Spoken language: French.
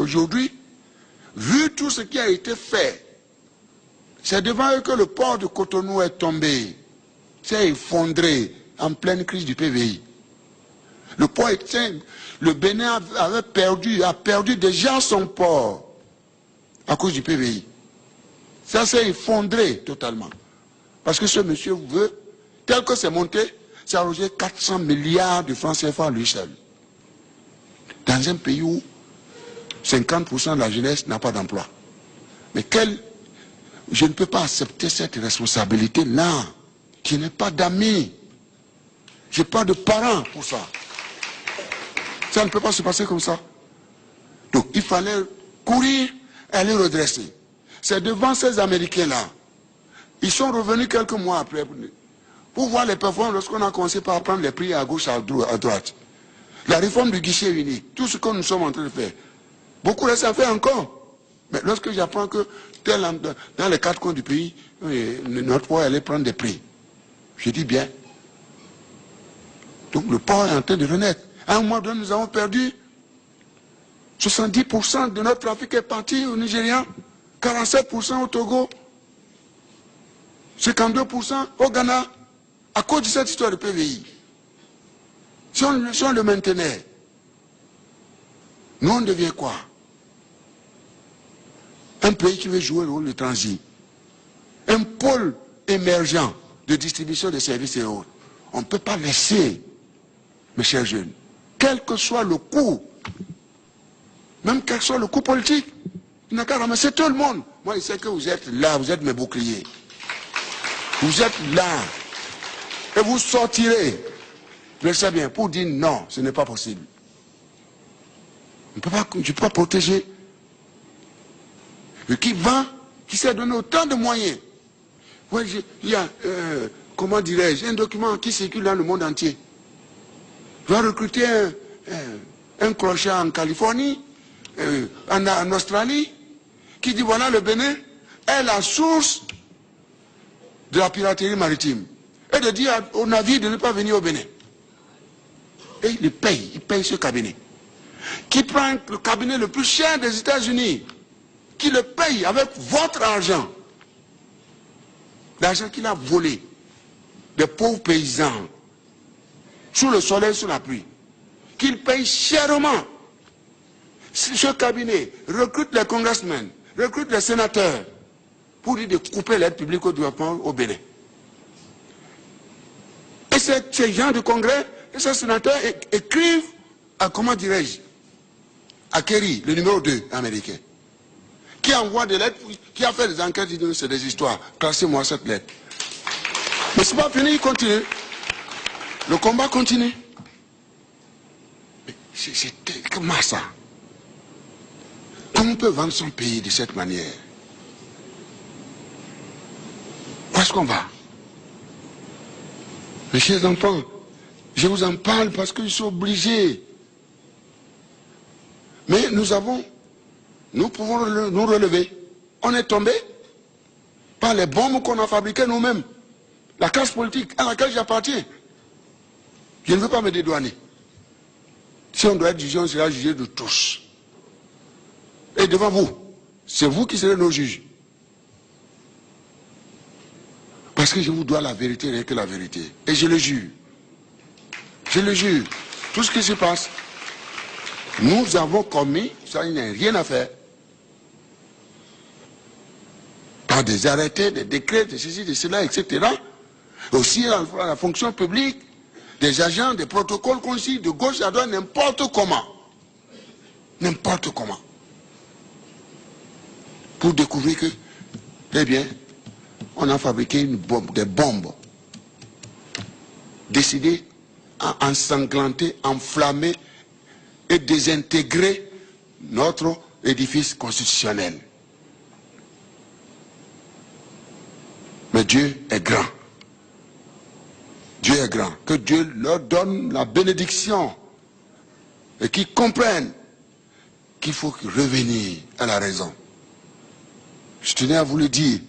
Aujourd'hui, vu tout ce qui a été fait, c'est devant eux que le port de Cotonou est tombé, s'est effondré en pleine crise du PVI. Le port était, le Bénin a perdu déjà son port à cause du PVI. Ça s'est effondré totalement. Parce que ce monsieur veut, tel que c'est monté, c'est arrogé 400 milliards de francs CFA lui seul. Dans un pays où 50% de la jeunesse n'a pas d'emploi. Mais je ne peux pas accepter cette responsabilité-là. Je n'ai pas d'amis. Je n'ai pas de parents pour ça. Ça ne peut pas se passer comme ça. Donc il fallait courir et aller redresser. C'est devant ces Américains-là. Ils sont revenus quelques mois après pour voir les performances lorsqu'on a commencé par prendre les prix à gauche, à droite. La réforme du guichet unique, tout ce que nous sommes en train de faire. Beaucoup reste à faire encore. Mais lorsque j'apprends que dans les 4 coins du pays, notre port allait prendre des prix, je dis bien. Donc le port est en train de renaître. À un moment donné, nous avons perdu 70% de notre trafic est parti au Nigeria, 47% au Togo, 52% au Ghana, à cause de cette histoire de PVI. Si on le maintenait, nous on devient quoi? Un pays qui veut jouer le rôle de transit. Un pôle émergent de distribution de services et autres. On ne peut pas laisser, mes chers jeunes, quel que soit le coût, même quel que soit le coût politique, il n'a qu'à ramasser tout le monde. Moi, je sais que vous êtes là, vous êtes mes boucliers. Vous êtes là. Et vous sortirez, je le sais bien, pour dire non, ce n'est pas possible. Je ne peux pas protéger. Qui s'est donné autant de moyens. Ouais, il y a, comment dirais-je, un document qui circule dans le monde entier. Je dois recruter un crochet en Californie, en Australie, qui dit voilà, le Bénin est la source de la piraterie maritime. Et de dire aux navires de ne pas venir au Bénin. Et il paye ce cabinet. Qui prend le cabinet le plus cher des États-Unis, qui le paye avec votre argent. L'argent qu'il a volé des pauvres paysans, sous le soleil, sous la pluie, qu'il paye chèrement. Ce cabinet recrute les congressmen, recrute les sénateurs, pour dire de couper l'aide publique au développement au Bénin. Et ces gens du Congrès, et ces sénateurs écrivent à, comment dirais-je, à Kerry, le numéro 2 américain, qui envoie des lettres, qui a fait des enquêtes, il dit c'est des histoires, classez-moi cette lettre. Mais c'est pas fini, il continue. Le combat continue. C'est comment ça? Comment on peut vendre son pays de cette manière? Où est-ce qu'on va? Mes chers enfants, je vous en parle parce que je suis obligé. Mais nous pouvons nous relever. On est tombé par les bombes qu'on a fabriquées nous-mêmes. La classe politique à laquelle j'appartiens. Je ne veux pas me dédouaner. Si on doit être jugé, on sera jugé de tous. Et devant vous, c'est vous qui serez nos juges. Parce que je vous dois la vérité, rien que la vérité. Et je le jure. Je le jure. Tout ce qui se passe, nous avons commis, ça il n'y a rien à faire. Par des arrêtés, des décrets, de ceci, de cela, etc. Aussi la fonction publique, des agents, des protocoles qu'on signe de gauche à droite, n'importe comment. N'importe comment. Pour découvrir que, eh bien, on a fabriqué des bombes décidées à ensanglanter, enflammer et désintégrer notre édifice constitutionnel. Mais Dieu est grand. Dieu est grand. Que Dieu leur donne la bénédiction et qu'ils comprennent qu'il faut revenir à la raison. Je tenais à vous le dire.